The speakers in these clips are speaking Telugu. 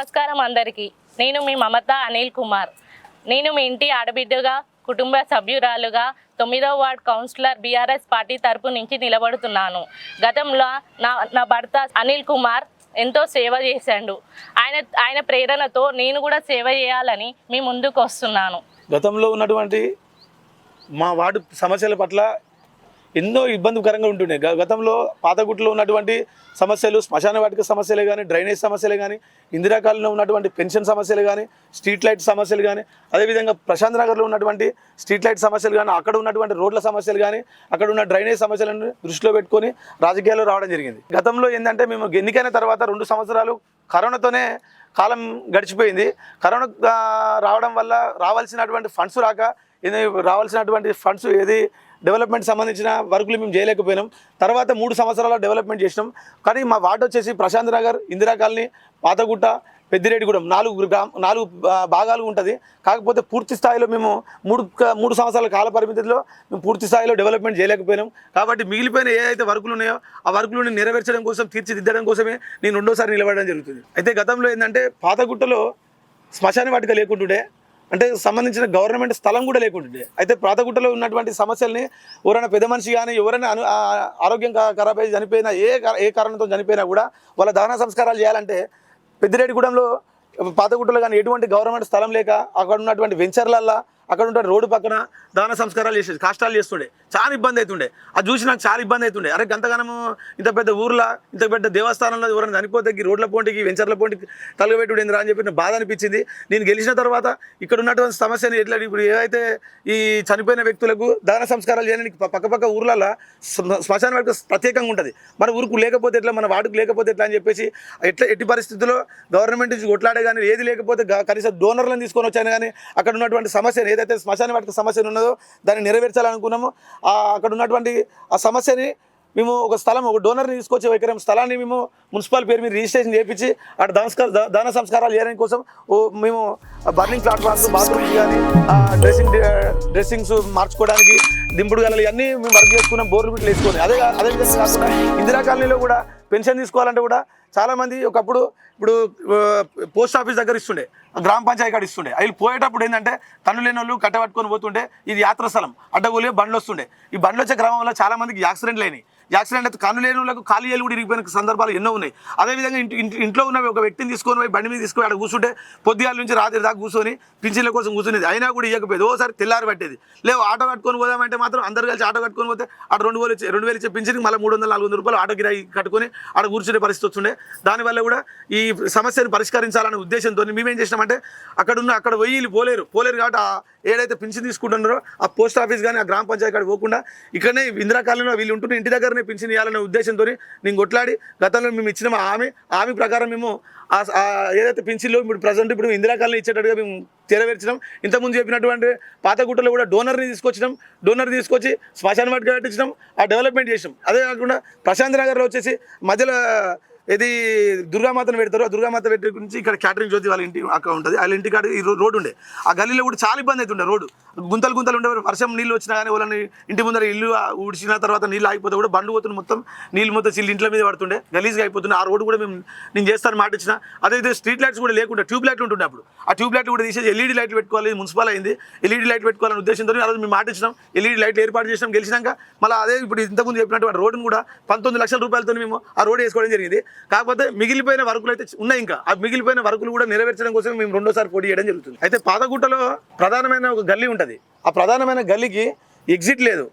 నమస్కారం అందరికీ. నేను మీ మమత అనిల్ కుమార్. నేను మీ ఇంటి ఆడబిడ్డగా, కుటుంబ సభ్యురాలుగా 9వ వార్డ్ కౌన్సిలర్ బీఆర్ఎస్ పార్టీ తరపు నుంచి నిలబడుతున్నాను. గతంలో నా భర్త అనిల్ కుమార్ ఎంతో సేవ చేశాడు. ఆయన ప్రేరణతో నేను కూడా సేవ చేయాలని మీ ముందుకు వస్తున్నాను. గతంలో ఉన్నటువంటి మా వార్డు సమస్యల పట్ల ఎన్నో ఇబ్బందికరంగా ఉంటుండే. గతంలో పాతగుట్లో ఉన్నటువంటి సమస్యలు, శ్మశాన వాటిక సమస్యలే కానీ, డ్రైనేజ్ సమస్యలే కానీ, ఇందిరా కాలనీలో ఉన్నటువంటి పెన్షన్ సమస్యలు కానీ, స్ట్రీట్ లైట్ సమస్యలు కానీ, అదేవిధంగా ప్రశాంత్ నగర్లో ఉన్నటువంటి స్ట్రీట్ లైట్ సమస్యలు కానీ, అక్కడ ఉన్నటువంటి రోడ్ల సమస్యలు కానీ, అక్కడ ఉన్న డ్రైనేజ్ సమస్యలను దృష్టిలో పెట్టుకొని రాజకీయాల్లో రావడం జరిగింది. గతంలో ఏంటంటే మేము ఎన్నికైన తర్వాత 2 సంవత్సరాలు కరోనాతోనే కాలం గడిచిపోయింది. కరోనా రావడం వల్ల రావాల్సినటువంటి ఫండ్స్ రాక, రావాల్సినటువంటి ఫండ్స్ ఏది డెవలప్మెంట్ సంబంధించిన వర్కులు మేము చేయలేకపోయినాం. తర్వాత 3 సంవత్సరాల డెవలప్మెంట్ చేసినాం. కానీ మా వార్డు వచ్చేసి ప్రశాంత్ నగర్, ఇందిరా కాలనీ, పాతగుట్ట, పెద్దిరెడ్డిగూడెం 4 భాగాలు ఉంటుంది. కాకపోతే పూర్తి స్థాయిలో మేము 3 సంవత్సరాల కాల పరిమితిలో మేము పూర్తి స్థాయిలో డెవలప్మెంట్ చేయలేకపోయినాం. కాబట్టి మిగిలిపోయిన ఏదైతే వర్కులు ఉన్నాయో ఆ వర్కులను నెరవేర్చడం కోసం, తీర్చిదిద్దడం కోసమే నేను 2వ సారి నిలబడడం జరుగుతుంది. అయితే గతంలో ఏంటంటే పాతగుట్టలో శ్మశాన వాటిక లేకుంటుండే, అంటే సంబంధించిన గవర్నమెంట్ స్థలం కూడా లేకుంటుండే. అయితే పాతగుట్టలో ఉన్నటువంటి సమస్యల్ని ఎవరైనా పెద్ద మనిషి కానీ, ఎవరైనా ఆరోగ్యం ఖరాబ్ అయ్యి చనిపోయినా, ఏ కారణంతో చనిపోయినా కూడా వాళ్ళ దహన సంస్కారాలు చేయాలంటే పెద్దిరెడ్డిగూడెంలో, పాతగుట్టలో కానీ ఎటువంటి గవర్నమెంట్ స్థలం లేక అక్కడ ఉన్నటువంటి వెంచర్లల్లో, అక్కడ ఉన్న రోడ్డు పక్కన దహన సంస్కారాలు చేసేది, కష్టాలు చేస్తుండే. చాలా ఇబ్బంది అవుతుండే. అది చూసి నాకు చాలా ఇబ్బంది అవుతుండే. అరే గంతగానము ఇంత పెద్ద ఊర్లో, ఇంత పెద్ద దేవస్థానంలో ఎవరైనా చనిపోతే రోడ్ల పోటీకి, వెంచర్ల పోటీకి తలగబెట్టుడేందిరా అని చెప్పి బాధ అనిపించింది. నేను గెలిచిన తర్వాత ఇక్కడ ఉన్నటువంటి సమస్యని ఎట్లా, ఇప్పుడు ఏవైతే ఈ చనిపోయిన వ్యక్తులకు దహన సంస్కారాలు చేయడానికి పక్కపక్క ఊర్లలో శ్మశాన వాటిక ప్రత్యేకంగా ఉంటుంది. మన ఊరుకు లేకపోతే ఎట్లా, మన వార్డుకు లేకపోతే ఎట్లా అని చెప్పేసి ఎట్టి పరిస్థితుల్లో గవర్నమెంట్ నుంచి కొట్లాడే కానీ, ఏది లేకపోతే కనీసం డోనర్లను తీసుకొని వచ్చాను కానీ అక్కడ ఉన్నటువంటి సమస్యను, ఏదైతే శ్మశాన వాటిక సమస్య ఉన్నదో దాన్ని నెరవేర్చాలనుకున్నాము. అక్కడ ఉన్నటువంటి ఆ సమస్యని మేము ఒక డోనర్ని తీసుకొచ్చి, ఒక ఎకరం స్థలాన్ని మేము మున్సిపల్ పేరు మీద రిజిస్ట్రేషన్ చేయించి అక్కడ దాన సంస్కారాలు చేయడానికి కోసం మేము బర్నింగ్ ప్లాట్ఫామ్స్, బాత్రూమ్స్ కానీ, డ్రెస్సింగ్స్ మార్చుకోవడానికి, దింపుడు గలలు ఇవన్నీ మేము వర్క్ చేసుకున్నాం, బోర్లు బిట్లు వేసుకొని. అదేవిధంగా కాకుండా ఇందిరా కాలనీలో కూడా పెన్షన్ తీసుకోవాలంటే కూడా చాలామంది ఇప్పుడు పోస్ట్ ఆఫీస్ దగ్గర ఇస్తుండే, గ్రామ పంచాయతీ కాడ ఇస్తుండే. వీళ్ళు పోయేటప్పుడు ఏంటంటే తన్ను లేని వాళ్ళు కట్టబట్టుకొని పోతుంటే, ఇది యాత్ర స్థలం, అడ్డగోలు బండ్లు వస్తుండే. ఈ బండ్లు వచ్చే గ్రామంలో చాలామందికి యాక్సిడెంట్లు అయినాయి. యాక్సిడెంట్ అయితే కన్ను లేని వాళ్ళకు ఖాళీ ఏళ్ళు కూడా ఇరిగిపోయిన సందర్భాలు ఎన్నో ఉన్నాయి. అదేవిధంగా ఇంట్లో ఉన్న ఒక వ్యక్తిని తీసుకొని పోయి బండి మీద తీసుకొని అక్కడ కూర్చుంటే పొద్దుగాల నుంచి రాత్రి దాకా కూర్చొని పింఛన్ల కోసం కూర్చునేది. అయినా కూడా ఇవ్వకపోయేది. ఓసారి తెల్లారి పట్టేది. లేవు ఆటో కట్టుకొని పోదామంటే మాత్రం అందరు కలిసి ఆటో కట్టుకొని పోతే అక్కడ 2,000 ఇచ్చే పింఛన్కి మళ్ళీ 300-400 రూపాయలు ఆటో కిరాయి కట్టుకొని అక్కడ కూర్చునే పరిస్థితి వస్తుండే. దానివల్ల కూడా ఈ సమస్యను పరిష్కరించాలనే ఉద్దేశంతో మేమేం చేసినామంటే అక్కడ పోలేరు కాబట్టి ఏదైతే పింఛన్ తీసుకుంటున్నారో ఆ పోస్ట్ ఆఫీస్ కానీ, ఆ గ్రామ పంచాయతీ కాడ పోకుండా ఇక్కడనే ఇందిరా కాలనీలో వీళ్ళు ఉంటున్న ఇంటి దగ్గరనే పింఛన్ ఇవ్వాలనే ఉద్దేశంతో నేను కొట్లాడి గతంలో మేము ఇచ్చిన హామీ ప్రకారం మేము ఏదైతే పింఛన్లో ఇప్పుడు ఇందిరా కాలనీ ఇచ్చేటట్టుగా మేము నెరవేర్చినాం. ఇంతకుముందు చెప్పినటువంటి పాతగుట్టలో కూడా డోనర్ తీసుకొచ్చి శ్మశాన వాటిక కట్టించినాం, ఆ డెవలప్మెంట్ చేసినాం. అదే కాకుండా ప్రశాంత్ నగర్లో వచ్చేసి మధ్యలో ఇది దుర్గామాతను పెడతారు. ఆ దుర్గామాత పెట్టి నుంచి ఇక్కడ క్యాటరింగ్ జ్యోతి వాళ్ళ ఇంటి అక్కడ ఉంటుంది. వాళ్ళ ఇంటి కాడ ఈ రోడ్డు ఉండే. ఆ గల్లీలో కూడా చాలా ఇబ్బంది అవుతుండే. రోడ్డు గుంతలు ఉండే, వర్షం నీళ్ళు వచ్చినా కానీ వాళ్ళని ఇంటి ముందర ఇల్లు ఊడ్చిన తర్వాత నీళ్ళు ఆగిపోతే కూడా బండ్లు పోతుంది, మొత్తం నీళ్ళు మొత్తం చిల్లి ఇంట్లో మీద పడుతుండే, గలీజ్గా అయిపోతుంది. ఆ రోడ్డు కూడా నేను చేస్తాను మాట ఇచ్చిన. అదే స్ట్రీట్ లైట్స్ కూడా లేకుండా ట్యూబ్ లైట్లు ఉంటుండే. అప్పుడు ఆ ట్యూబ్ లైట్లు కూడా తీసేసి ఎల్ఈడి లైట్లు పెట్టుకోవాలి, మున్సిపల్ అయింది. ఎల్ఈడి లైట్ పెట్టుకోవాలని ఉద్దేశంతో ఆ రోజు మేము మాట ఇచ్చినాం. ఎల్ఈడి లైట్లు ఏర్పాటు చేసినాం. గెలిచినాక మళ్ళీ అదే ఇప్పుడు ఇంతకుముందు చెప్పినటువంటి రోడ్డును కూడా 19 లక్షల రూపాయలతో మేము ఆ రోడ్డు వేసుకోవడం జరిగింది. కాకపోతే మిగిలిపోయిన వర్కులు అయితే ఉన్నాయి. ఇంకా ఆ మిగిలిపోయిన వర్కులు కూడా నెరవేర్చడం కోసం మేము 2వ సారి పోటీ చేయడం జరుగుతుంది. అయితే పాతగుట్టలో ప్రధానమైన ఒక గల్లీ ఉంటుంది. ఆ ప్రధానమైన గల్లీకి ఎగ్జిట్ లేదు,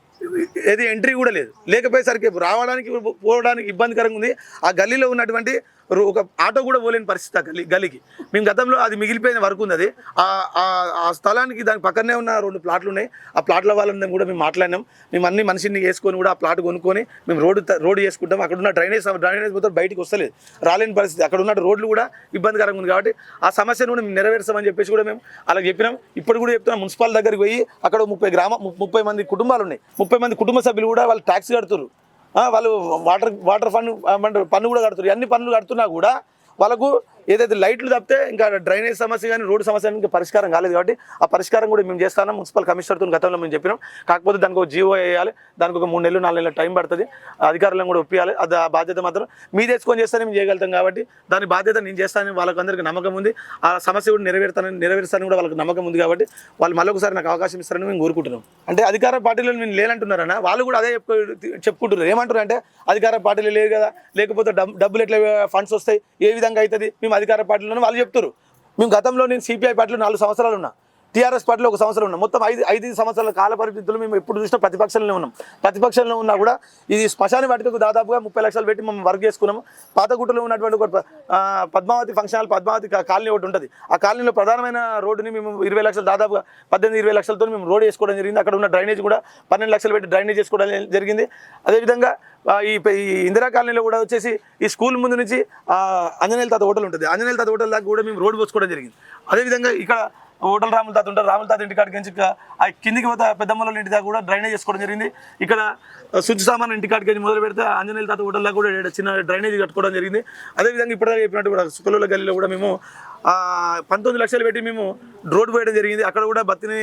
ఏది ఎంట్రీ కూడా లేదు. లేకపోయేసరికి రావడానికి పోవడానికి ఇబ్బందికరంగా ఉంది. ఆ గల్లీలో ఉన్నటువంటి ఒక ఆటో కూడా పోలేని పరిస్థితి ఆ గల్లీకి. మేము గతంలో అది మిగిలిపోయిన వర్క్ ఉంది. అది ఆ స్థలానికి దాని పక్కనే ఉన్న 2 ప్లాట్లు ఉన్నాయి. ఆ ప్లాట్ల వాళ్ళని కూడా మేము మాట్లాడినాం. మేము అన్ని మనిషిని వేసుకొని కూడా ఆ ప్లాట్ కొనుక్కొని మేము రోడ్డు చేసుకుంటాం. అక్కడ ఉన్న డ్రైనేజ్ మొత్తం బయటికి వస్తలేదు, రాలేని పరిస్థితి. అక్కడ ఉన్న రోడ్లు కూడా ఇబ్బందికరంగా ఉంది. కాబట్టి ఆ సమస్యను కూడా మేము నెరవేర్చామని చెప్పేసి కూడా మేము అలా చెప్పినాం. ఇప్పుడు కూడా చెప్తున్నాం, మున్సిపల్ దగ్గరికి పోయి అక్కడ 30 మంది కుటుంబాలు ఉన్నాయి. 30 మంది కుటుంబ సభ్యులు కూడా వాళ్ళు ట్యాక్స్ కడుతున్నారు. వాళ్ళు వాటర్ పన్ను కూడా కడుతున్నారు. అన్ని పన్నులు కడుతున్నా కూడా వాళ్ళకు ఏదైతే లైట్లు తప్పితే ఇంకా డ్రైనేజ్ సమస్య కానీ రోడ్డు సమస్య ఇంకా పరిష్కారం కాలేదు కాబట్టి ఆ పరిష్కారం కూడా మేము చేస్తాను. మున్సిపల్ కమిషనర్తో గతంలో మేము చెప్పినాం. కాకపోతే దానికి ఒక జీవో వేయాలి, దానికి ఒక 3 నెలలు 4 నెలల టైం పడుతుంది. అధికారులను కూడా ఒప్పియాలి. అది ఆ బాధ్యత మాత్రం మీ తెచ్చుకొని చేస్తానే మేము చేయగలుగుతాం కాబట్టి దాని బాధ్యత నేను చేస్తానని వాళ్ళకందరికీ నమ్మకం ఉంది. ఆ సమస్య కూడా నెరవేరుస్తానని కూడా వాళ్ళకి నమ్మకం ఉంది కాబట్టి వాళ్ళు మళ్ళొకసారి నాకు అవకాశం ఇస్తారని మేము కోరుకుంటున్నాం. అంటే అధికార పార్టీలో నేను లేనంటున్నారన్న వాళ్ళు కూడా అదే చెప్పుకుంటున్నారు. ఏమంటారు అంటే అధికార పార్టీలు లేదు కదా, లేకపోతే డబ్బులు ఎట్లా ఫండ్స్ వస్తాయి, ఏ విధంగా అవుతుంది, మేము అధికార పార్టీలోనే వాళ్ళు చెప్తారు. మేము గతంలో నేను సిపిఐ పార్టీలో 4 సంవత్సరాలు ఉన్నా, టీఆర్ఎస్ పార్టీలో 1 సంవత్సరం ఉన్నాం. మొత్తం 5 సంవత్సరాల కాల పరిమితులు మేము ఎప్పుడు చూసినా ప్రతిపక్షంలో ఉన్నాం. ప్రతిపక్షంలో ఉన్నా కూడా ఇది శ్మశాన వాటికకు దాదాపుగా 30 లక్షలు పెట్టి మేము వర్క్ చేసుకున్నాము. పాతగుట్టలో ఉన్నటువంటి ఒక Padmavathi function hall, Padmavathi colony ఒకటి ఉంటుంది. ఆ కాలనీలో ప్రధానమైన రోడ్డుని మేము 20 లక్షలు, దాదాపుగా 18-20 లక్షలతో మేము రోడ్ వేసుకోవడం జరిగింది. అక్కడ ఉన్న డ్రైనేజ్ కూడా 12 లక్షలు పెట్టి డ్రైనేజ్ చేసుకోవడం జరిగింది. అదేవిధంగా ఈ ఇందిరా కాలనీలో కూడా వచ్చేసి ఈ స్కూల్ ముందు నుంచి ఆంజనేయుల తాత హోటల్ ఉంటుంది. ఆంజనేయుల తాత హోటల్ దాకా కూడా మేము రోడ్ పోసుకోవడం జరిగింది. అదేవిధంగా ఇక్కడ హోటల్ రాముల తాత ఉంటారు, రాముల తాత ఇంటి కాడికి నుంచి ఆ కిందికి పోతే పెద్దమ్మల ఇంటి దాకా కూడా డ్రైనేజ్ చేసుకోవడం జరిగింది. ఇక్కడ శుద్ధి సామాన్ ఇంటి కాడికి మొదలు పెడితే ఆంజనేయుల తాత హోటల్ దాకా కూడా చిన్న డ్రైనేజ్ కట్టుకోవడం జరిగింది. అదేవిధంగా ఇప్పటిదాకా చెప్పినట్టు కూడా సుకలోల గల్లీలో కూడా మేము 19 లక్షలు పెట్టి మేము రోడ్డు పోయడం జరిగింది. అక్కడ కూడా బత్తిని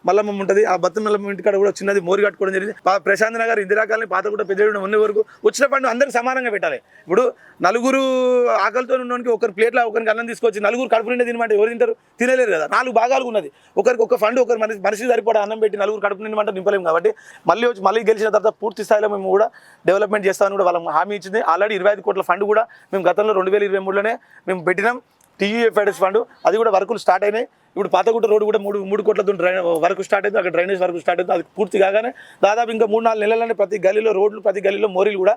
మల్లమ్మ ఉంటుంది. ఆ బత్తిని మల్లమ్మ ఇంటికాడ కూడా చిన్నది మోరి కట్టుకోవడం జరిగింది. ప్రశాంత్ నగర్, ఇందిరా కాలనీ, పాతగుట్ట, పెద్దగూడ ఉన్న వరకు వచ్చిన ఫండ్ అందరికి సమానంగా పెట్టాలి. ఇప్పుడు నలుగురు ఆకలితో ఉన్నోనికి ఒకరి ప్లేట్లో ఒకరికి అన్నం తీసుకొచ్చి నలుగురు కడుపు నిండా తినమంటే ఎవరు తింటారు? తినలేరు కదా. 4 భాగాలు ఉన్నది. ఒకరికి ఒక ఫండ్, ఒకరి మనిషికి సరిపడా అన్నం పెట్టి నలుగురు కడుపు నిండమంటే నింపలేము. కాబట్టి మళ్ళీ గెలిచిన తర్వాత పూర్తి స్థాయిలో మేము కూడా డెవలప్మెంట్ చేస్తామని కూడా వాళ్ళకి హామీ ఇచ్చింది. ఆల్రెడీ 25 కోట్ల ఫండ్ కూడా మేము గతంలో 2023లోనే మేము పెట్టినాం. టీయూఎఫ్ఐడిఎస్ ఫండ్ అది కూడా వర్కులు స్టార్ట్ అయినాయి. ఇప్పుడు పాతగుట్ట రోడ్డు కూడా 3 కోట్లతో వర్క్ స్టార్ట్ అయింది. అక్కడ డ్రైనేజ్ వర్క్ స్టార్ట్ అయింది. అది పూర్తి కాగానే దాదాపు ఇంకా 3-4 నెలలనే ప్రతి గల్లీలో రోడ్లు, ప్రతి గల్లీలో మోరీలు కూడా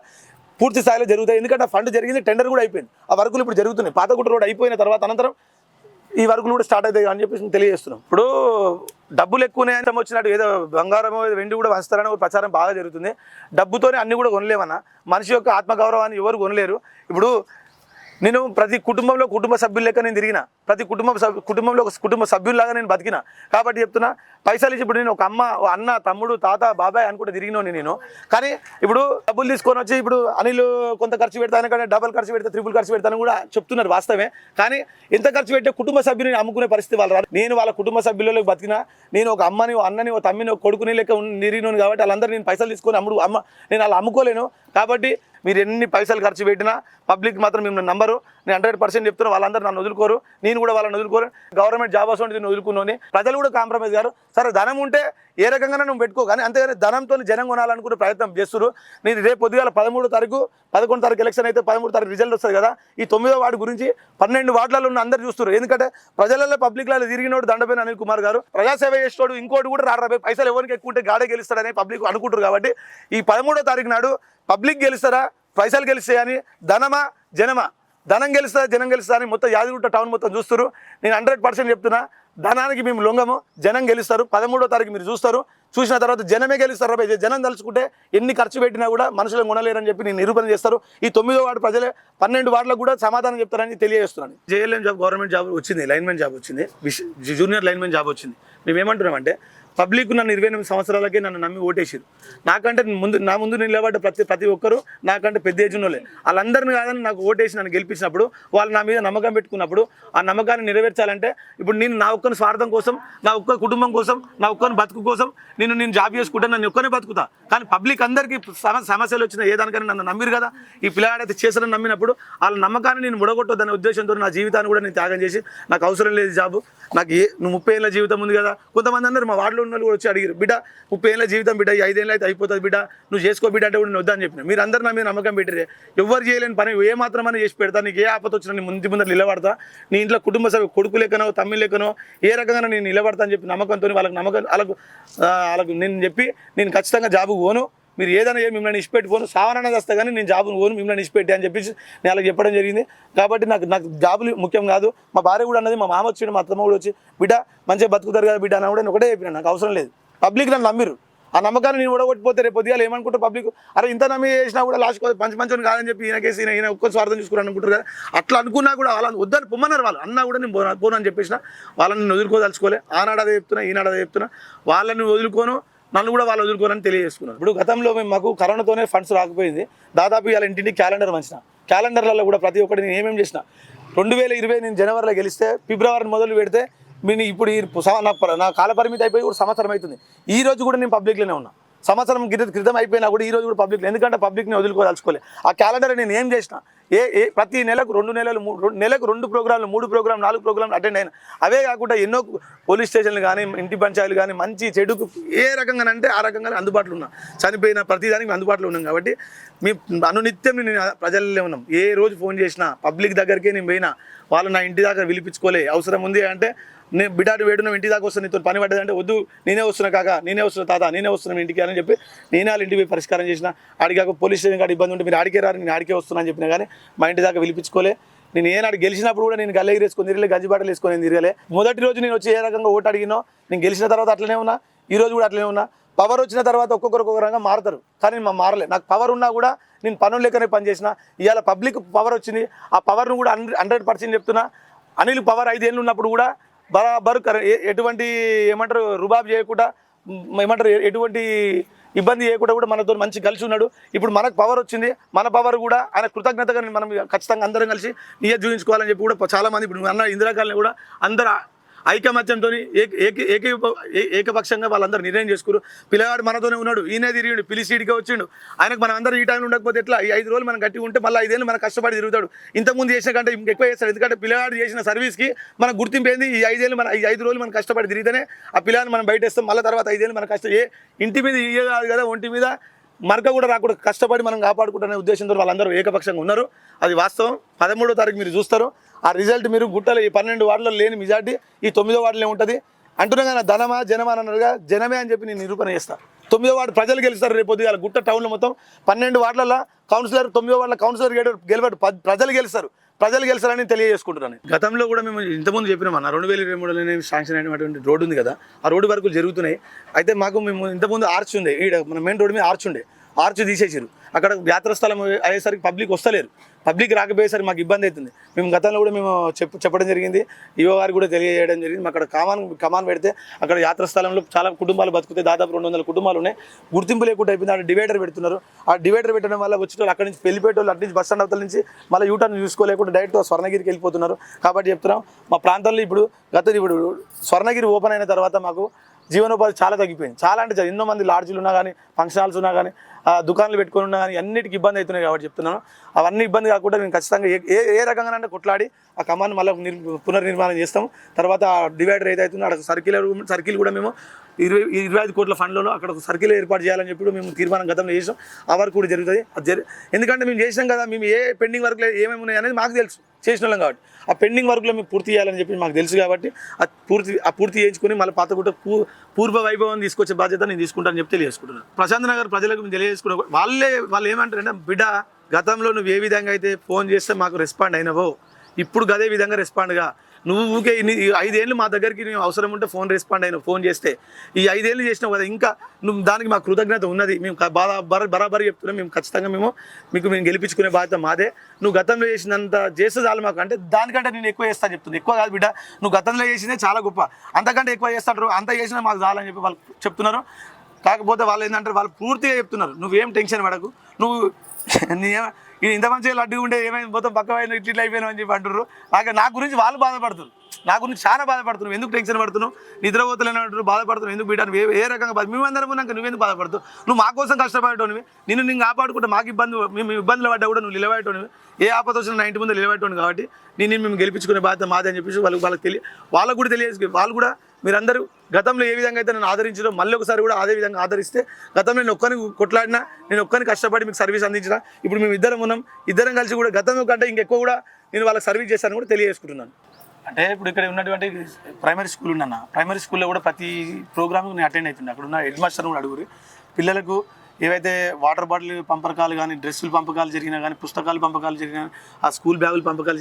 పూర్తి స్థాయిలో జరుగుతాయి. ఎందుకంటే ఆ ఫండ్ జరిగింది, టెండర్ కూడా అయిపోయింది. ఆ వర్కులు ఇప్పుడు జరుగుతున్నాయి. పాతగుట్ట రోడ్ అయిపోయిన తర్వాత అనంతరం ఈ వర్కులు కూడా స్టార్ట్ అవుతాయి అని చెప్పేసి తెలియజేస్తున్నాం. ఇప్పుడు డబ్బులు ఎక్కువనే వచ్చినట్టు ఏదో బంగారం, వెండి కూడా వంచుతారని ఒక ప్రచారం బాగా జరుగుతుంది. డబ్బుతోనే అన్ని కూడా కొనలేమన్నా. మనిషి యొక్క ఆత్మగౌరవాన్ని ఎవరు కొనలేరు. ఇప్పుడు నేను ప్రతి కుటుంబంలో కుటుంబ సభ్యులు లెక్క నేను తిరిగిన, ప్రతి కుటుంబంలో ఒక కుటుంబ సభ్యుల్లాగా నేను బతికిన. కాబట్టి చెప్తున్నా, పైసలు ఇచ్చి ఇప్పుడు నేను ఒక అమ్మ, అన్న, తమ్ముడు, తాత, బాబాయ్ అనుకుంటే తిరిగినోని నేను. కానీ ఇప్పుడు డబ్బులు తీసుకొని వచ్చి ఇప్పుడు అనిల్ కొంత ఖర్చు పెడతాను, కానీ డబల్ ఖర్చు పెడతా, ట్రిపుల్ ఖర్చు పెడతాను కూడా చెప్తున్నారు. వాస్తవమే. కానీ ఎంత ఖర్చు పెట్టే కుటుంబ సభ్యుని అమ్ముకునే పరిస్థితి వాళ్ళు రాదు. నేను వాళ్ళ కుటుంబ సభ్యులలో బతికిన, నేను ఒక అమ్మని, అన్నని, ఒక తమ్మిని, ఒక కొడుకుని లెక్క తిరిగినోను. కాబట్టి వాళ్ళందరూ నేను పైసలు తీసుకొని నేను అలా అమ్ముకోలేను. కాబట్టి మీరు ఎన్ని పైసలు ఖర్చు పెట్టినా పబ్లిక్ మాత్రం మేము నంబరు. నేను 100% చెప్తున్నా, వాళ్ళందరూ నన్ను వదులుకోరు, నేను కూడా వాళ్ళని వదులుకోరు. గవర్నమెంట్ జాబ్ వస్తుంది, నేను వదులుకున్నాను. ప్రజలు కూడా కాంప్రమైజ్ గారు. సరే ధనం ఉంటే ఏ రకంగా నువ్వు పెట్టుకో, కానీ అంతేగాని ధనంతో జనం కొనాలనుకునే ప్రయత్నం చేస్తున్నారు. నేను రేపు పొద్దుగాల 13వ తారీఖు 11వ తారీఖు ఎలక్షన్ అయితే 13వ తారీఖు రిజల్ట్ వస్తుంది కదా. ఈ 9వ వార్డు గురించి 12 వార్డులలో ఉన్న అందరూ చూస్తారు. ఎందుకంటే ప్రజలలో పబ్లిక్లలో తిరిగినోడు దండపైన అనిల్ కుమార్ గారు, ప్రజాసేవ చేసేవాడు ఇంకోటి కూడా రాబోయే పైసలు ఎవరికి ఎక్కువ ఉంటే గాడే గెలుస్తాడని పబ్లిక్ అనుకుంటారు. కాబట్టి ఈ 13వ తారీఖు నాడు పబ్లిక్ గెలుస్తారా, పైసలు గెలుస్తాయని, ధనమా జనమా, ధనం గెలుస్తా జనం గెలుస్తా అని మొత్తం యాదగిరిగుట్ట టౌన్ మొత్తం చూస్తారు. నేను 100% చెప్తున్నా, ధనానికి మేము లొంగము, జనం గెలుస్తారు. 13వ తారీఖు మీరు చూస్తారు. చూసిన తర్వాత జనమే గెలుస్తారు. జనం తలుచుకుంటే ఎన్ని ఖర్చు పెట్టినా కూడా మనుషులను కొనలేరని చెప్పి నేను నిరూపణ చేస్తారు. ఈ 9వ వార్డు ప్రజలే 12 వార్డులకు కూడా సమాధానం చెప్తారని తెలియజేస్తున్నాను. జేఎల్ఎం జాబ్, గవర్నమెంట్ జాబ్ వచ్చింది, లైన్మెన్ జాబ్ వచ్చింది, జూనియర్ లైన్మెన్ జాబ్ వచ్చింది. మేమేమంటున్నామంటే, పబ్లిక్ నన్ను 28 సంవత్సరాలకే నన్ను నమ్మి ఓటేసారు. నాకంటే నా ముందు నిలబడ్డ ప్రతి ఒక్కరు నాకంటే పెద్ద ఏజ్ ఉన్నోళ్ళే. వాళ్ళందరినీ కాదని నాకు ఓటేసి నన్ను గెలిపించినప్పుడు, వాళ్ళు నా మీద నమ్మకం పెట్టుకున్నప్పుడు, ఆ నమ్మకాన్ని నెరవేర్చాలంటే ఇప్పుడు నేను నా ఒక్కని స్వార్థం కోసం, నా ఒక్క కుటుంబం కోసం, నా ఒక్కని బతుకు కోసం నేను జాబ్ చేసుకుంటే నన్ను ఒక్కనే బతుకుతా. కానీ పబ్లిక్ అందరికీ సమస్యలు వచ్చిన ఏదానికైనా నన్ను నమ్మిరు కదా. ఈ పిల్లగాడైతే చేశారని నమ్మినప్పుడు వాళ్ళ నమ్మకాన్ని నేను ముడగొట్టొద్దనే ఉద్దేశంతో నా జీవితాన్ని కూడా నేను త్యాగం చేసి, నాకు అవసరం లేదు జాబు, నాకు నువ్వు 30 ఏళ్ళ జీవితం ఉంది కదా. కొంతమంది అన్నారు, మా వార్డులో ఉన్న వాళ్ళు కూడా వచ్చి అడిగారు, బిడ్డ 30 ఏళ్ళ జీవితం బిడ్డ, 5 ఏళ్ళు అయితే అయిపోతుంది బిడ్డ, నువ్వు చేసుకో బిడ్డ అంటే కూడా నేను వద్దని చెప్పిన. మీరు అందరూ నా మీద నమ్మకం పెట్టిరే. ఎవరు చేయలేని పని ఏ మాత్రమని చేసి పెడతా. నీకు ఏ ఆపత వచ్చినా నీ ముందు నిలబడతా. నీ ఇంట్లో కుటుంబ సభ్యులు కొడుకు లెక్కనో తమ్మి లెక్కనో ఏ రకంగా నేను నిలబడతా అని చెప్పి నమ్మకంతో వాళ్ళకు నేను చెప్పి, నేను ఖచ్చితంగా జాబుకు పోను, మీరు ఏదైనా మిమ్మల్ని ఇచ్చిపెట్టుకోను, సావనన్నా చేస్తా కానీ నేను జాబును పోను, మిమ్మల్ని ఇచ్చిపెట్టి అని చెప్పేసి నేను వాళ్ళకి చెప్పడం జరిగింది. కాబట్టి నాకు జాబులు ముఖ్యం కాదు. మా భార్య కూడా అన్నది, మా మామ వచ్చి, మా అత్తమ్మ కూడా వచ్చి, బిడ్డ మంచిగా బతుకుతారు కదా బిడ్డ అని కూడా నేను ఒకటే చెప్పిన, నాకు అవసరం లేదు. పబ్లిక్ నన్ను నమ్మిరు. ఆ నమ్మకాన్ని నేను ఓడగొట్టిపోతే రేపు పొద్దుగాలు ఏమనుకుంటారు పబ్లిక్, అరే ఇంత నమ్మి చేసినా కూడా లాస్ట్ మంచి కాదని చెప్పి ఈయనకేసి ఈయన ఒక్క స్వార్థం చూసుకుని అనుకుంటారు కదా. అట్లా అనుకున్నా కూడా వాళ్ళని వద్దని పొమ్మన్నారు. వాళ్ళు అన్నా కూడా నేను పోను అని చెప్పేసిన. వాళ్ళని నేను వదులుకోదలుచుకోలే. ఆనాడు అదే చెప్తున్నా, ఈనాడు అదే చెప్తున్నా. వాళ్ళని వదులుకోను, నన్ను కూడా వాళ్ళు వదులుకోనని తెలియజేసుకున్నారు. ఇప్పుడు గతంలో మాకు కరోనాతోనే ఫండ్స్ రాకపోయింది. దాదాపు ఇలా ఇంటింటికి క్యాలెండర్ మంచిన, క్యాలెండర్లలో కూడా ప్రతి ఒక్కటి నేను ఏమేమి చేసిన, 2020 నేను జనవరిలో గెలిస్తే ఫిబ్రవరి మొదలు పెడితే నేను ఇప్పుడు నా కాల పరిమితి అయిపోయి కూడా సంవత్సరం అవుతుంది. ఈ రోజు కూడా నేను పబ్లిక్లోనే ఉన్నా. సంవత్సరం క్రితం అయిపోయినా కూడా ఈ రోజు కూడా పబ్లిక్, ఎందుకంటే పబ్లిక్ని వదులుకోదలుచుకోలే. ఆ క్యాలెండర్ నేను ఏం చేసిన, ప్రతి నెలకు 2 నెలలు నెలకు 2 ప్రోగ్రాంలు 3 ప్రోగ్రాంలు 4 ప్రోగ్రాంలు అటెండ్ అయినా. అవే కాకుండా ఎన్నో పోలీస్ స్టేషన్లు కానీ ఇంటి పంచాయతీలు కానీ మంచి చెడుకు ఏ రకంగానంటే ఆ రకంగానే అందుబాటులో ఉన్నాం. చనిపోయిన ప్రతిదానికి అందుబాటులో ఉన్నాం కాబట్టి అనునిత్యం నేను ప్రజల్లో ఉన్నాం. ఏ రోజు ఫోన్ చేసినా పబ్లిక్ దగ్గరికే నేను పోయినా, వాళ్ళు నా ఇంటి దాకా పిలిపించుకోలే. అవసరం ఉంది అంటే నేను బిడ్డాడు వేడును ఇంటి దాకా వస్తాను, నీతో పని పడ్డదంటే వద్దు, నేనే వస్తున్నా కాక, నేనే వస్తున్నా తాత, నేనే వస్తున్నాను ఇంటికి అని చెప్పి నేనే వాళ్ళ ఇంటికి పరిష్కారం చేసిన. ఆడికాక పోలీస్ స్టేషన్ కాడ ఇబ్బంది ఉంటే మీరు ఆడికే రారు, నేను ఆడికే వస్తున్నా అని చెప్పినా కానీ మా ఇంటి దాకా పిలిపించుకోలే. నేను ఏనాడు గెలిచినప్పుడు కూడా నేను గల్లెగిరి వేసుకొని తిరగలే, గంజిబాటలు వేసుకొని తిరగలే. మొదటి రోజు నేను వచ్చి ఏ రకంగా ఓటు అడిగినో నేను గెలిచిన తర్వాత అట్లనే ఉన్నా, ఈ రోజు కూడా అట్లనే ఉన్నా. పవర్ వచ్చిన తర్వాత ఒక్కొక్కరు ఒక్కొక్క రకంగా మారుతారు, కానీ నేను మారలే. నాకు పవర్ ఉన్నా కూడా నేను పనులు లెక్కనే పనిచేసిన. ఇవాళ పబ్లిక్ పవర్ వచ్చింది, ఆ పవర్ను కూడా 100% చెప్తున్నా. అనిల్ పవర్ 5 ఏళ్ళు ఉన్నప్పుడు కూడా బరాబరు ఎటువంటి ఏమంటారు రుబాబ్ చేయకుండా, ఏమంటారు ఎటువంటి ఇబ్బంది చేయకుండా కూడా మనతో మంచి కలిసి ఉన్నాడు. ఇప్పుడు మనకు పవర్ వచ్చింది, మన పవర్ కూడా ఆయన కృతజ్ఞతగా మనం ఖచ్చితంగా అందరం కలిసి నియత చూపించుకోవాలని చెప్పి కూడా చాలామంది ఇప్పుడు అన్న ఇందిరాకాలని కూడా అందరూ ఐకమత్యంతో ఏకపక్షంగా వాళ్ళందరూ నిర్ణయం చేసుకున్నారు. పిల్లగాడు మనతోనే ఉన్నాడు, ఈయనే తిరిగిండు, పిలిసిడికే వచ్చిండు. ఆయనకు మనం అందరూ ఈ టైంలో ఉండకపోతే ఎట్లా? ఈ 5 రోజులు మనం గట్టిగా ఉంటే మళ్ళీ 5 ఏళ్ళు మనం కష్టపడి తిరుగుతాడు. ఇంతకుముందు చేసిన కంటే ఇంకెక్కువ చేస్తాడు. ఎందుకంటే పిల్లగాడు చేసిన సర్వీస్కి మనకు గుర్తింపు ఏంది? ఈ 5 ఏళ్ళు ఈ 5 రోజులు మనం కష్టపడి తిరిగితేనే ఆ పిల్లగాని మనం బయట వేస్తాం. మళ్ళీ తర్వాత 5 ఏళ్ళు మన ఇంటి మీద ఇయ్యే కాదు కదా, ఒంటి మీద మరక కూడా రాకుండా కష్టపడి మనం కాపాడుకుంటున్న ఉద్దేశంతో వాళ్ళందరూ ఏకపక్షంగా ఉన్నారు. అది వాస్తవం. 13వ తారీఖు మీరు చూస్తారు. ఆ రిజల్ట్ మీరు గుట్టలు ఈ 12 వార్డులో లేని మెజార్టీ ఈ 9వ వార్డులో ఉంటుంది. అంటున్నా కానీ ధనమా జనమా అన్నారుగా, జనమే అని చెప్పి నేను నిరూపణ చేస్తాను. 9వ వార్డు ప్రజలు గెలుస్తారు రేపు పొద్దుగా. గుట్ట టౌన్లో మొత్తం 12 వార్డులలో కౌన్సిలర్, 9వ వార్డులో కౌన్సిలర్ గెలవాడు, ప్రజలు గెలుస్తారని తెలియజేసుకుంటున్నాను. గతంలో కూడా మేము ఇంతకుముందు చెప్పినామన్న 2023లో శాంక్షన్ అయినటువంటి రోడ్డు ఉంది కదా, ఆ రోడ్డు వర్కులు జరుగుతున్నాయి. అయితే మేము ఇంతకుముందు ఆర్చ్ ఉంది, ఈడ మన మెయిన్ రోడ్డు మీద ఆర్చ్ ఉండే, ఆర్చ్ తీసేసారు. అక్కడ యాత్రాస్థలం అయ్యేసరికి పబ్లిక్ వస్తలేరు. పబ్లిక్ రాకపోయేసరికి మాకు ఇబ్బంది అవుతుంది. మేము గతంలో కూడా మేము చెప్పడం జరిగింది, ఈవో గారికి కూడా తెలియజేయడం జరిగింది. అక్కడ కమాన్ పెడితే అక్కడ యాత్రాస్థలంలో చాలా కుటుంబాలు బతుకుతాయి, దాదాపు 200 కుటుంబాలు ఉన్నాయి. గుర్తింపు లేకుండా అయిపోయింది. అక్కడ డివైడర్ పెడుతున్నారు. ఆ డివైడర్ పెట్టడం వల్ల వచ్చేటోళ్ళు అక్కడి నుంచి వెళ్ళిపోయేటోళ్ళు అటు నుంచి బస్ స్టాండ్ అవతల నుంచి మళ్ళీ యూటర్న్ చూసుకోలేకుండా డైరెక్ట్ స్వర్ణగిరికి వెళ్ళిపోతున్నారు. కాబట్టి చెప్తున్నాం, మా ప్రాంతంలో ఇప్పుడు స్వర్ణగిరి ఓపెన్ అయిన తర్వాత మాకు జీవనోపాధి చాలా తగ్గిపోయింది. చాలా అంటే ఎన్నో మంది లాడ్జీలు ఉన్నా కానీ, ఫంక్షన్ హాల్స్ ఉన్నా కానీ, దుకాణాలు పెట్టుకొని ఉన్నా కానీ అన్నిటికీ ఇబ్బంది అవుతున్నాయి. కాబట్టి చెప్తున్నాను, అవన్నీ ఇబ్బంది కాకుండా నేను ఖచ్చితంగా ఏ రకంగా కొట్లాడి ఆ కమాండ్ మళ్ళీ పునర్నిర్మాణం చేస్తాము. తర్వాత ఆ డివైడర్ ఏదైతుందో అక్కడ సర్కిల్ కూడా మేము 25 కోట్ల ఫండ్లలో అక్కడ ఒక సర్కిల్ ఏర్పాటు చేయాలని చెప్పి మేము తీర్మానం గతంలో చేసాం. ఆ వర్క్ కూడా జరుగుతుంది. ఎందుకంటే మేము చేసినాం కదా, మేము ఏ పెండింగ్ వర్క్లు ఏమేమి ఉన్నాయి అనేది మాకు తెలుసు, చేసిన వాళ్ళం కాబట్టి. ఆ పెండింగ్ వర్క్లో మేము పూర్తి చేయాలని చెప్పి మాకు తెలుసు కాబట్టి పూర్తి చేయించుకొని మళ్ళీ పాతగుట్ట పూర్వ వైభవం తీసుకొచ్చే బాధ్యత నేను తీసుకుంటానని చెప్పి తెలియజేసుకుంటున్నాను. ప్రశాంత్ నగర్ ప్రజలకు మేము తెలియజేసుకున్నా, వాళ్ళు ఏమంటారంటే, బిడ్డ గతంలో నువ్వు ఏ విధంగా అయితే ఫోన్ చేస్తే మాకు రెస్పాండ్ అయినవో ఇప్పుడు అదే విధంగా రెస్పాండ్గా నువ్వు ఊకే 5 ఏళ్ళు మా దగ్గరికి నువ్వు అవసరం ఉంటే రెస్పాండ్ అయినావు. ఫోన్ చేస్తే ఈ 5 ఏళ్ళు చేసినావు కదా, ఇంకా నువ్వు దానికి మా కృతజ్ఞత ఉన్నది. మేము బరాబరి చెప్తున్నాం. మేము ఖచ్చితంగా మేము గెలిపించుకునే బాధ్యత మాదే. నువ్వు గతంలో చేసినంత చేస్తే చాలు మాకు, అంటే దానికంటే నేను ఎక్కువ చేస్తాను చెప్తుంది. ఎక్కువ కాదు బిడ్డ, నువ్వు గతంలో చేసిందే చాలా గొప్ప, అంతకంటే ఎక్కువ చేస్తాడు, అంత చేసినా మాకు చాలని చెప్పి వాళ్ళు చెప్తున్నారు. కాకపోతే వాళ్ళు ఏంటంటే వాళ్ళు పూర్తిగా చెప్తున్నారు, నువ్వేం టెన్షన్ పడకు, నువ్వు ఇంత మంచిగా లడ్డు ఉండే ఏమైంది మొత్తం పక్క ఇట్లా అయిపోయినావు అని చెప్పి అంటున్నారు. నా గురించి వాళ్ళు బాధపడుతున్నారు, నా గురించి చాలా బాధపడుతున్నావు. ఎందుకు టెన్షన్ పడుతున్నావు? నిద్రపోతలేని అంటారు, బాధపడుతున్నావు. ఎందుకు బిడ్డ ఏ రకంగా మేమందరం ఉన్నాక నువ్వెందుకు బాధపడుతావు? నువ్వు మా కోసం కష్టపడేటోనివి, నేను కాపాడుకుంటే మాకు మేము ఇబ్బందులు పడ్డా కూడా నువ్వు నిలబడేటోనివి. ఏ ఆపద వచ్చినా నా ఇంటి ముందు నిలబెట్టోని కాబట్టి మేము గెలిపించుకునే బాధ్యత మాదే అని చెప్పేసి వాళ్ళకు కూడా తెలియజేసి, వాళ్ళు కూడా మీరందరూ గతంలో ఏ విధంగా అయితే నేను ఆదరించడం మళ్ళీ ఒకసారి కూడా అదే విధంగా ఆదరిస్తే, గతంలో నేను ఒక్కరిని కొట్లాడినా, నేను ఒక్కరిని కష్టపడి మీకు సర్వీస్ అందించిన, ఇప్పుడు మేము ఇద్దరం కలిసి కూడా గతంలో కంటే ఇంకెక్కువ కూడా నేను వాళ్ళకి సర్వీస్ చేశాను కూడా తెలియజేసుకుంటున్నాను. అంటే ఇప్పుడు ఇక్కడ ఉన్నటువంటి ప్రైమరీ స్కూల్ ఉందన్న, ప్రైమరీ స్కూల్లో కూడా ప్రతి ప్రోగ్రామ్కి నేను అటెండ్ అవుతుంది. అక్కడ ఉన్న హెడ్ మాస్టర్ కూడా అడుగురు, పిల్లలకు ఏవైతే వాటర్ బాటిల్ పంపకాలు కానీ, డ్రెస్సులు పంపకాలు జరిగినా కానీ, పుస్తకాలు పంపకాలు జరిగినా, ఆ స్కూల్ బ్యాగులు పంపకాలు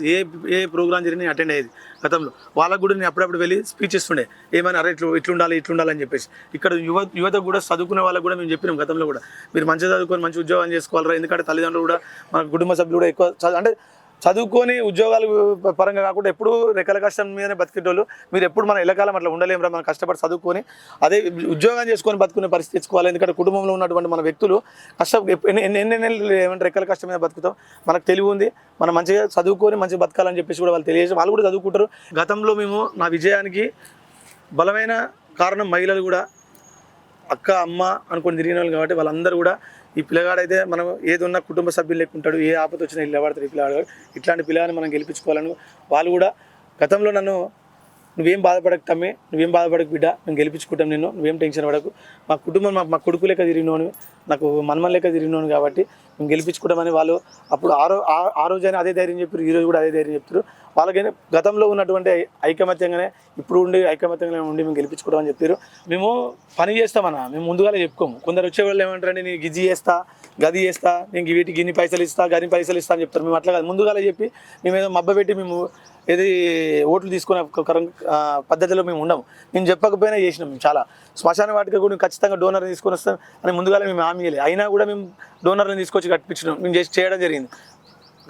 ఏ ప్రోగ్రామ్ జరిగినా అటెండ్ అయ్యేది. గతంలో వాళ్ళకు కూడా నేను అప్పుడప్పుడు వెళ్ళి స్పీచ్ ఇస్తుండే, ఏమైనా అరే ఇట్లుండాలి అని చెప్పేసి. ఇక్కడ యువతకు కూడా చదువుకునే వాళ్ళకు కూడా మేము చెప్పినాం గతంలో కూడా, మీరు మంచిగా చదువుకొని మంచి ఉద్యోగం చేసుకోవాలరా. ఎందుకంటే తల్లిదండ్రులు కూడా, మన కుటుంబ సభ్యులు కూడా ఎక్కువ అంటే చదువుకొని ఉద్యోగాలు పరంగా కాకుండా ఎప్పుడు రెక్కల కష్టం మీదనే బతికేటోళ్ళు. మీరు ఎప్పుడు మన ఎల్లకాలం అట్లా ఉండలేమురా, మనం కష్టపడి చదువుకొని అదే ఉద్యోగం చేసుకొని బతుకునే పరిస్థితి తెచ్చుకోవాలి. ఎందుకంటే కుటుంబంలో ఉన్నటువంటి మన వ్యక్తులు కష్టం ఎన్ని ఏమంటే రెక్కల కష్టం మీద బతుకుతాం. మనకు తెలివి ఉంది, మనం మంచిగా చదువుకొని మంచిగా బతకాలని చెప్పేసి కూడా వాళ్ళు తెలియజేసి వాళ్ళు కూడా చదువుకుంటారు. గతంలో మేము నా విజయానికి బలమైన కారణం మహిళలు కూడా అక్క అమ్మ అనుకొని తిరిగిన వాళ్ళు కాబట్టి వాళ్ళందరూ కూడా ఈ పిల్లగాడైతే మనం ఏది ఉన్నా కుటుంబ సభ్యులు లేకుంటాడు, ఏ ఆపద వచ్చినా నిలబడతాడు ఈ పిల్లగాడు, ఇట్లాంటి పిల్లగాని మనం గెలిపించుకోవాలని వాళ్ళు కూడా గతంలో నన్ను నువ్వేం బాధపడక తమ్మి, నువ్వేం బాధపడక బిడ్డ, మేము గెలిపించుకుంటాం నిన్ను, నువ్వేం టెన్షన్ పడకు, మా కుటుంబం మా కొడుకు లెక్క తిరిగినోను, నాకు మన్మన్ లెక్క తిరిగినోను కాబట్టి మేము గెలిపించుకుంటామని వాళ్ళు అప్పుడు ఆ రోజైనా అదే ధైర్యం చెప్పారు, ఈరోజు కూడా అదే ధైర్యం చెప్తారు. వాళ్ళకైనా గతంలో ఉన్నటువంటి ఐకమత్యంగానే ఇప్పుడు ఉండి ఐకమత్యంగానే ఉండి మేము గెలిపించుకోవడం చెప్పారు. మేము పని చేస్తామన్నా, మేము ముందుగానే చెప్పుకోము. కొందరు వచ్చేవాళ్ళు ఏమంటారంటే నేను గిజ్జి చేస్తా, గది చేస్తా, నేను వీటికి ఇన్ని పైసలు ఇస్తా, గని పైసలు ఇస్తా అని చెప్తారు. మేము అట్లా కాదు, ముందుగానే చెప్పి మేము ఏదో మబ్బ పెట్టి మేము ఏది ఓట్లు తీసుకునే పద్ధతిలో మేము ఉండము. మేము చెప్పకపోయినా చేసినాం. మేము చాలా శ్మశాన వాటికి కూడా ఖచ్చితంగా డోనర్ని తీసుకొని వస్తాం అని ముందుగానే మేము హామీ ఇవ్వలేదు. అయినా కూడా మేము డోనర్ని తీసుకొచ్చి కట్టించినాం. మేము చేయడం జరిగింది.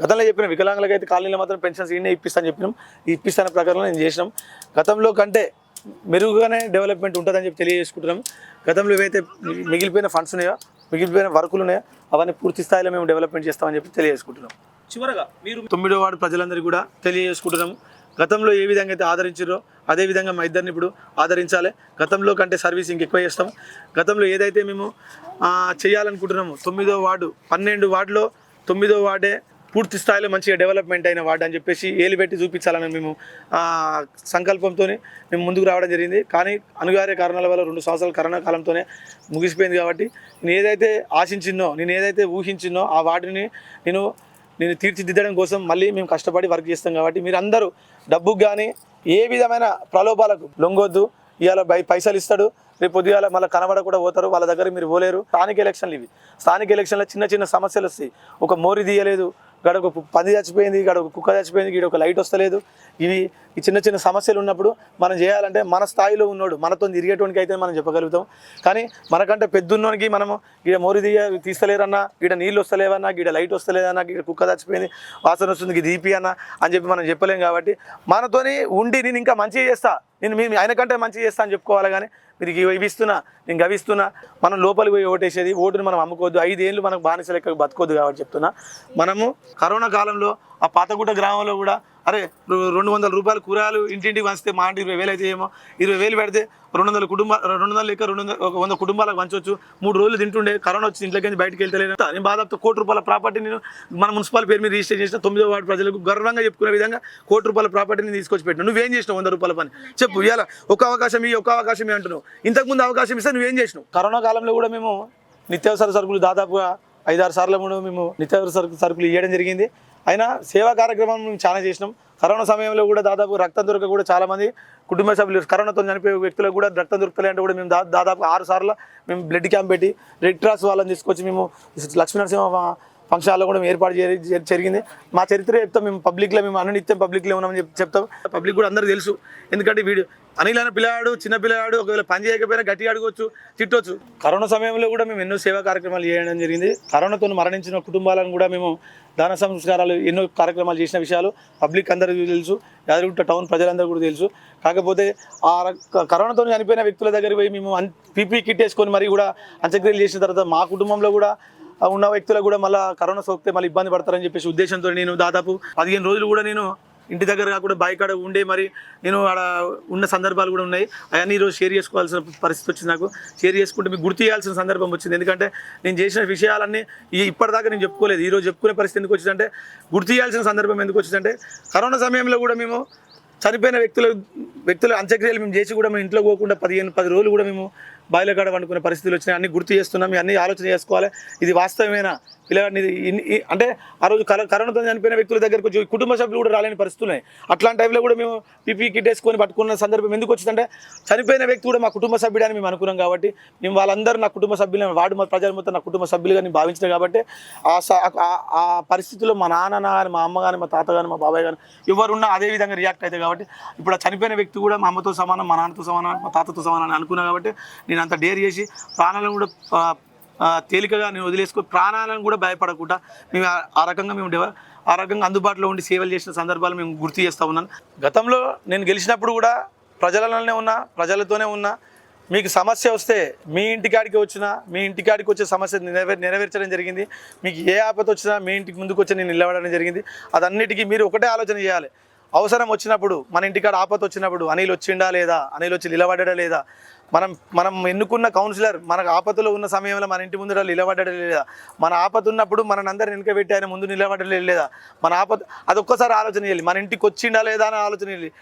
గతంలో చెప్పిన వికలాంగులకి అయితే కాలనీలో మాత్రం పెన్షన్స్ ఈయనే ఇప్పిస్తాను చెప్పినాం. ఈ ఇప్పిస్తాన ప్రకారం నేను చేసినాం. గతంలో కంటే మెరుగుగానే డెవలప్మెంట్ ఉంటుందని చెప్పి తెలియజేసుకుంటున్నాం. గతంలో ఏవైతే మిగిలిపోయిన ఫండ్స్ ఉన్నాయో, మిగిలిపోయిన వర్కులు ఉన్నాయో అవన్నీ పూర్తి స్థాయిలో మేము డెవలప్మెంట్ చేస్తామని చెప్పి తెలియజేసుకుంటున్నాం. చివరగా మీరు 9వ వార్డు ప్రజలందరికీ కూడా తెలియజేసుకుంటున్నాము. గతంలో ఏ విధంగా అయితే ఆదరించారో అదే విధంగా మా ఇద్దరిని ఇప్పుడు ఆదరించాలి. గతంలో కంటే సర్వీస్ ఇంకెక్కువ చేస్తాం. గతంలో ఏదైతే మేము చేయాలనుకుంటున్నాము 9వ వార్డు 12 వార్డులో 9వ వార్డే పూర్తి స్థాయిలో మంచిగా డెవలప్మెంట్ అయిన వార్డు అని చెప్పేసి ఏలు పెట్టి చూపించాలని మేము సంకల్పంతో మేము ముందుకు రావడం జరిగింది. కానీ అనివార్య కారణాల వల్ల 2 సంవత్సరాల కరోనా కాలంతోనే ముగిసిపోయింది. కాబట్టి నేను ఏదైతే ఆశించినో, నేను ఏదైతే ఊహించినో ఆ వార్డుని నేను తీర్చిదిద్దడం కోసం మళ్ళీ మేము కష్టపడి వర్క్ చేస్తాం. కాబట్టి మీరు అందరూ డబ్బుకు కానీ ఏ విధమైన ప్రలోభాలకు లొంగొద్దు. ఇవాళ పైసలు ఇస్తాడు, రేపు పొద్దుగాల మళ్ళీ కనబడకుండా పోతారు, వాళ్ళ దగ్గర మీరు పోలేరు. స్థానిక ఎలక్షన్లు ఇవి. స్థానిక ఎలక్షన్లో చిన్న చిన్న సమస్యలు వస్తాయి. ఒక మోరి తీయలేదు, గడ ఒక పంది చచ్చిపోయింది, గడ ఒక కుక్క చచ్చిపోయింది, గీడ ఒక లైట్ వస్తలేదు. ఈ చిన్న చిన్న సమస్యలు ఉన్నప్పుడు మనం చేయాలంటే మన స్థాయిలో ఉన్నాడు మనతో తిరిగేటువంటి అయితే మనం చెప్పగలుగుతాం. కానీ మనకంటే పెద్దన్నోనికి మనము గీడ మోరి తీస్తలేరన్నా, గీడ నీళ్ళు వస్తలేవన్నా, గీడ లైట్ వస్తలేదన్నా, గీడ కుక్క చచ్చిపోయింది వాసన వస్తుంది ఇది దీపి అన్న అని చెప్పి మనం చెప్పలేం. కాబట్టి మనతోని ఉండి నేను ఇంకా మంచిగా చేస్తా, నేను ఆయన కంటే మంచిగా చేస్తా అని చెప్పుకోవాలి. కానీ మీరు ఇవి ఇస్తున్నా, నేను గవిస్తున్నా, మనం లోపలికి పోయి ఓటేసేది, ఓటుని మనం అమ్ముకోవద్దు, 5 ఏళ్ళు మనకు బానిస లెక్క బతుకోవద్దు. కాబట్టి చెప్తున్నా, మనము కరోనా కాలంలో ఆ పాతగుట్ట గ్రామంలో కూడా అరే 200 రూపాయలు కూరగాయలు ఇంటింటికి పంచితే మా అంటే 20,000 అయితే ఏమో, 20,000 పెడితే 200 లెక్క 100 కుటుంబాలకు పంచవచ్చు. 3 రోజులు తింటుండే. కరోనా వచ్చి ఇంట్లోకి బయటకు వెళ్తలేదు. నేను బాధతో ₹1,00,00,000 ప్రాపర్టీని మన మున్సిపల్ పేరు మీద రిజిస్టర్ చేసిన 9వ వార్డు ప్రజలకు గర్వంగా చెప్పుకునే విధంగా ₹1,00,00,000 ప్రాపర్టీని తీసుకొచ్చి పెట్టినా. నువ్వేం చేసినావు? ₹100 పని చెప్పు. ఇలా ఒక అవకాశం అంటున్నావు. ఇంతకుముందు అవకాశం ఇస్తే నువ్వేం చేసినావు? కరోనా కాలంలో కూడా మేము నిత్యావసర సరుకులు దాదాపుగా 5-6 సార్లు కూడా మేము నిత్యావసర సరుకులు ఇవ్వడం జరిగింది. అయినా సేవా కార్యక్రమం మేము చాలా చేసినాం. కరోనా సమయంలో కూడా దాదాపు రక్తం దొరక కూడా చాలామంది కుటుంబ సభ్యులు కరోనాతో చనిపోయే వ్యక్తులకు కూడా రక్తం దొరుకుతలే అంటే కూడా మేము దాదాపు 6 సార్లు మేము బ్లడ్ క్యాంప్ పెట్టి రెడ్ క్రాస్ వాళ్ళని తీసుకొచ్చి మేము లక్ష్మీనరసింహ ఫంక్షన్లో కూడా మేము ఏర్పాటు జరిగింది. మా చరిత్ర చెప్తాం. మేము పబ్లిక్లో మేము అనునిత్యం పబ్లిక్లో ఉన్నామని చెప్తాం. పబ్లిక్ కూడా అందరూ తెలుసు. ఎందుకంటే వీడు అనిల్ అనే పిల్లవాడు, చిన్న పిల్లవాడు, ఒకవేళ పని చేయకపోయినా గట్టిగా అడగవచ్చు, తిట్టవచ్చు. కరోనా సమయంలో కూడా మేము ఎన్నో సేవా కార్యక్రమాలు చేయడం జరిగింది. కరోనాతో మరణించిన కుటుంబాలను కూడా మేము దాన సంస్కారాలు ఎన్నో కార్యక్రమాలు చేసిన విషయాలు పబ్లిక్ అందరికీ తెలుసు. యాదగిరిగుట్ట టౌన్ ప్రజలందరూ కూడా తెలుసు. కాకపోతే ఆ కరోనాతో చనిపోయిన వ్యక్తుల దగ్గరికి పోయి మేము పీపీ కిట్ వేసుకొని మరి కూడా అంత్యక్రియలు చేసిన తర్వాత మా కుటుంబంలో కూడా ఉన్న వ్యక్తులకు కూడా మళ్ళీ కరోనా సోకితే మళ్ళీ ఇబ్బంది పడతారని చెప్పేసి ఉద్దేశంతో నేను దాదాపు 15 రోజులు కూడా నేను ఇంటి దగ్గర కాకుండా బాయికాడ ఉండే మరి నేను ఆడ ఉన్న సందర్భాలు కూడా ఉన్నాయి. అవన్నీ ఈరోజు షేర్ చేసుకోవాల్సిన పరిస్థితి వచ్చింది. నాకు షేర్ చేసుకుంటే మీకు గుర్తు చేయాల్సిన సందర్భం వచ్చింది. ఎందుకంటే నేను చేసిన విషయాలన్నీ ఇప్పటిదాకా నేను చెప్పుకోలేదు. ఈరోజు చెప్పుకునే పరిస్థితి ఎందుకు వచ్చిందంటే, గుర్తు చేయాల్సిన సందర్భం ఎందుకు వచ్చిందంటే, కరోనా సమయంలో కూడా మేము చనిపోయిన వ్యక్తుల అంత్యక్రియలు మేము చేసి కూడా మేము ఇంట్లో పోకుండా 10 రోజులు కూడా మేము బాయిల కాడ వండుకునే పరిస్థితులు వచ్చినాయి. అన్ని గుర్తు చేస్తున్నాం. అన్ని ఆలోచన చేసుకోవాలి. ఇది వాస్తవమేనా? పిల్లగాడిని అంటే ఆ రోజు కరోనాతో చనిపోయిన వ్యక్తుల దగ్గరకు వచ్చి కుటుంబ సభ్యులు కూడా రాలేని పరిస్థితులు ఉన్నాయి. అట్లాంటి టైంలో కూడా మేము పీపీ కిట్ వేసుకొని పట్టుకున్న సందర్భం ఎందుకు వచ్చిందంటే, చనిపోయిన వ్యక్తి కూడా మా కుటుంబ సభ్యుడని మేము అనుకున్నాం. కాబట్టి మేము వాళ్ళందరూ నా కుటుంబ సభ్యులు, వార్డు ప్రజలు మొత్తం నా కుటుంబ సభ్యులుగా నేను భావించిన కాబట్టి ఆ పరిస్థితుల్లో మా నాన్న కానీ, మా అమ్మ కానీ, మా తాత కానీ, మా బాబాయ్ కానీ ఎవరున్నా అదే విధంగా రియాక్ట్ అవుతాయి. కాబట్టి ఇప్పుడు ఆ చనిపోయిన వ్యక్తి కూడా మా అమ్మతో సమానం, మా నాన్నతో సమానం, మా తాతతో సమానం అని అనుకున్నా. కాబట్టి నేను అంత డేర్ చేసి ప్రాణాలను కూడా తేలికగా నేను వదిలేసుకో ప్రాణాలను కూడా భయపడకుండా మేము ఆ రకంగా ఆ రకంగా అందుబాటులో ఉండి సేవలు చేసిన సందర్భాలు మేము గుర్తు చేస్తూ ఉన్నాను. గతంలో నేను గెలిచినప్పుడు కూడా ప్రజలలోనే ఉన్నా, ప్రజలతోనే ఉన్నా. మీకు సమస్య వస్తే మీ ఇంటికాడికి వచ్చినా, మీ ఇంటికాడికి వచ్చే సమస్య నెరవేర్చడం జరిగింది. మీకు ఏ ఆపద వచ్చినా మీ ఇంటికి ముందుకు వచ్చి నేను నిలబడడం జరిగింది. అదన్నిటికీ మీరు ఒకటే ఆలోచన చేయాలి. అవసరం వచ్చినప్పుడు, మన ఇంటికాడ ఆపద వచ్చినప్పుడు అనిల్ వచ్చిండా లేదా, అనిల్ వచ్చి నిలబడ్డా లేదా, మనం ఎన్నుకున్న కౌన్సిలర్ మనకు ఆపదలో ఉన్న సమయంలో మన ఇంటి ముందు నిలబడ్డా లేదా, మన ఆపద ఉన్నప్పుడు మన అందరిని వెనుకబెట్టి ఆయన ముందు నిలబడ్డా లేదా, మన ఆపద అది ఒక్కసారి ఆలోచన చేయాలి. మన ఇంటికి వచ్చిండా లేదా అని ఆలోచన చేయాలి.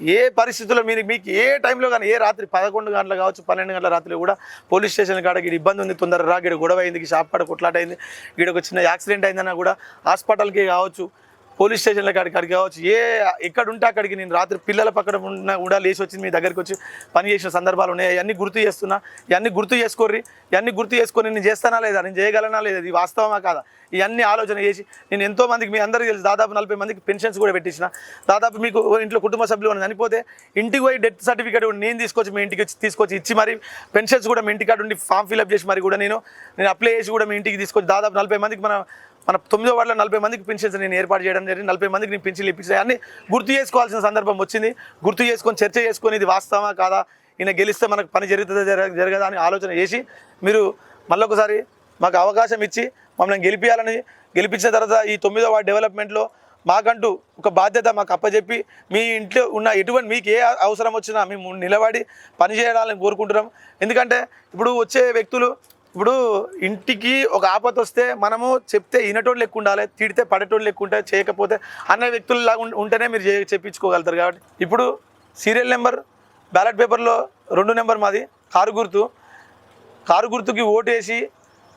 ఏ పరిస్థితుల్లో మీకు ఏ టైంలో కానీ, ఏ రాత్రి 11 గంటలు కావచ్చు, 12 గంటల రాత్రిలో కూడా పోలీస్ స్టేషన్ కాడ గీడ ఇబ్బంది ఉంది, తొందరగా రా, గీడ గొడవ అయింది, షాప్ కాడ కొట్లాట అయింది, గీడకు చిన్న యాక్సిడెంట్ అయిందన్నా కూడా హాస్పిటల్కి కావచ్చు, పోలీస్ స్టేషన్ల కాడికి కావచ్చు, ఎక్కడ ఉంటే అక్కడికి నేను రాత్రి పిల్లల పక్కన ఉన్న కూడా లేచి వచ్చి మీ దగ్గరికి వచ్చి పని చేసిన సందర్భాలు ఉన్నాయి. ఇవన్నీ గుర్తు చేస్తున్నా. ఇవన్నీ గుర్తు చేసుకోర్రి. ఇవన్నీ గుర్తు చేసుకొని నేను చేస్తానా లేదా, నేను చేయగలనా లేదా, ఇది వాస్తవమా కాదా, ఇవన్నీ ఆలోచన చేసి నేను ఎంతోమందికి, మీ అందరికీ తెలుసు, దాదాపు 40 మందికి పెన్షన్స్ కూడా పెట్టించిన. దాదాపు మీకు ఇంట్లో కుటుంబ సభ్యులు చనిపోతే ఇంటికి పోయి డెత్ సర్టిఫికేట్ నేను తీసుకొచ్చి మీ ఇంటికి తీసుకొచ్చి ఇచ్చి మరి పెన్షన్స్ కూడా మీ ఇంటికాడ ఉండి ఫామ్ ఫిల్అప్ చేసి మరి కూడా నేను అప్లై చేసి కూడా మీ ఇంటికి తీసుకొచ్చి దాదాపు 40 మందికి మన 9వ వార్డులో 40 మందికి పెన్షన్స్ నేను ఏర్పాటు చేయడం జరిగింది. 40 మందికి నేను పెన్షన్లు ఇప్పించాను. అన్నీ గుర్తు చేసుకోవాల్సిన సందర్భం వచ్చింది. గుర్తు చేసుకొని చర్చ చేసుకొని ఇది వాస్తవమా కాదా, ఈయన గెలిస్తే మనకు పని జరుగుతుందా జరగదా అని ఆలోచన చేసి మీరు మళ్ళొకసారి మాకు అవకాశం ఇచ్చి మమ్మల్ని గెలిపించిన తర్వాత ఈ 9వ వార్డు డెవలప్మెంట్లో మాకంటూ ఒక బాధ్యత మాకు అప్పచెప్పి మీ ఇంట్లో ఉన్న ఎటువంటి మీకు ఏ అవసరం వచ్చినా మేము నిలబడి పనిచేయాలని కోరుకుంటున్నాం. ఎందుకంటే ఇప్పుడు వచ్చే వ్యక్తులు, ఇప్పుడు ఇంటికి ఒక ఆపద వస్తే మనము చెప్తే వినటోళ్ళు ఎక్కువ ఉండాలి, తిడితే పడేటోళ్ళు ఎక్కువ ఉంటే, చేయకపోతే అన్న వ్యక్తులలాగా ఉంటేనే మీరు చెప్పించుకోగలుగుతారు. కాబట్టి ఇప్పుడు సీరియల్ నెంబర్ బ్యాలెట్ పేపర్లో 2 నెంబర్ మాది కారు గుర్తుకి ఓటు వేసి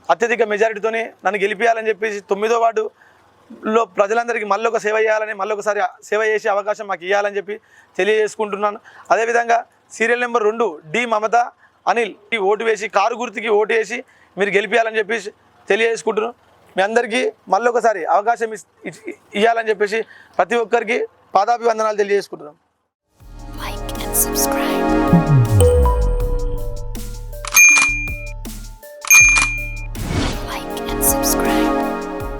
అత్యధిక మెజారిటీతోనే నన్ను గెలిపించాలని చెప్పేసి 9వ వార్డులో ప్రజలందరికీ మళ్ళొక సేవ చేయాలని, మళ్ళొకసారి సేవ చేసే అవకాశం మాకు ఇవ్వాలని చెప్పి తెలియజేసుకుంటున్నాను. అదేవిధంగా సీరియల్ నెంబర్ 2 డి మమత అనిల్ ఈ ఓటు వేసి, కారు గుర్తుకి ఓటు వేసి మీరు గెలిపించాలని చెప్పేసి తెలియజేసుకుంటున్నాను. మీ అందరికీ మళ్ళొకసారి అవకాశం ఇవ్వాలని చెప్పేసి ప్రతి ఒక్కరికి పాదాభివందనాలు తెలియజేసుకుంటున్నాం. Like and subscribe.